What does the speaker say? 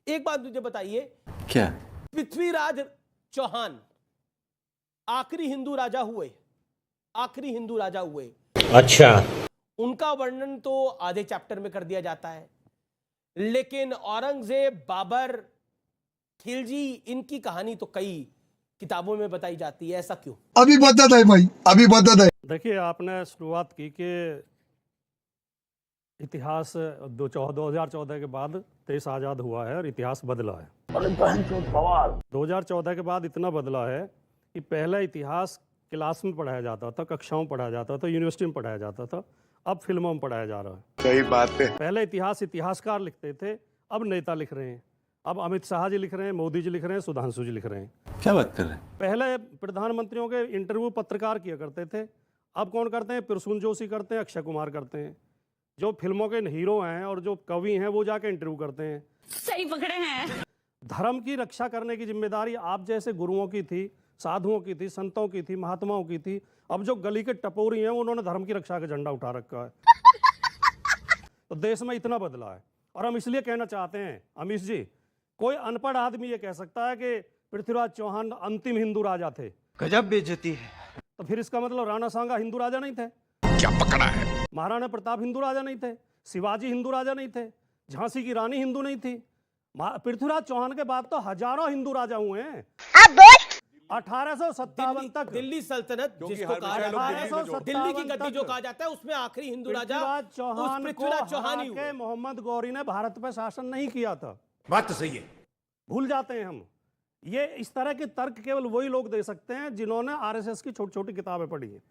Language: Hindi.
एक बात मुझे बताइए, क्या? पृथ्वीराज चौहान आखिरी हिंदू राजा हुए, आखिरी हिंदू राजा हुए। अच्छा, उनका वर्णन तो आधे चैप्टर में कर दिया जाता है, लेकिन औरंगजेब, बाबर, खिलजी, इनकी कहानी तो कई किताबों में बताई जाती है। ऐसा क्यों? अभी बदत है भाई, अभी बदत है। देखिए, आपने शुरुआत की कि इतिहास 2014 के बाद देश आज़ाद हुआ है और इतिहास बदला है। 2014 के बाद इतना बदला है कि पहले इतिहास क्लास में पढ़ाया जाता था, कक्षाओं में पढ़ाया जाता था, यूनिवर्सिटी में पढ़ाया जाता था, अब फिल्मों में पढ़ाया जा रहा है। सही बात है। पहले इतिहास इतिहासकार लिखते थे, अब नेता लिख रहे हैं। अब अमित शाह जी लिख रहे हैं, मोदी जी लिख रहे हैं, सुधांशु जी लिख रहे हैं। क्या बात कर रहे हैं? पहले प्रधानमंत्रियों के इंटरव्यू पत्रकार किया करते थे, अब कौन करते हैं? प्रसून जोशी करते हैं, अक्षय कुमार करते हैं। जो फिल्मों के हीरो हैं और जो कवि हैं वो जाके इंटरव्यू करते हैं। सही पकड़े हैं। धर्म की रक्षा करने की जिम्मेदारी आप जैसे गुरुओं की थी, साधुओं की थी, संतों की थी, महात्माओं की थी। अब जो गली के टपोरी हैं उन्होंने धर्म की रक्षा का झंडा उठा रखा है। तो देश में इतना बदला है। और हम इसलिए कहना चाहते हैं, अमीश जी, कोई अनपढ़ आदमी ये कह सकता है कि पृथ्वीराज चौहान अंतिम हिंदू राजा थे। गजब बेइज्जती है। तो फिर इसका मतलब राणा सांगा हिंदू राजा नहीं थे? क्या पकड़ा है? महाराणा प्रताप हिंदू राजा नहीं थे? शिवाजी हिंदू राजा नहीं थे? झांसी की रानी हिंदू नहीं थी? पृथ्वीराज चौहान के बाद तो हजारों हिंदू राजा हुए हैं। 1857 तक दिल्ली सल्तनत जिसको कहा जाता है, दिल्ली की गद्दी जो कहा जाता है, उसमें आखिरी हिंदू राजा पृथ्वीराज चौहान ही हुए। मोहम्मद गौरी ने भारत पर शासन नहीं किया था। बात तो सही है। भूल जाते हैं हम। ये इस तरह के तर्क केवल वही लोग दे सकते हैं जिन्होंने आरएसएस की छोटी छोटी किताबें पढ़ी हैं।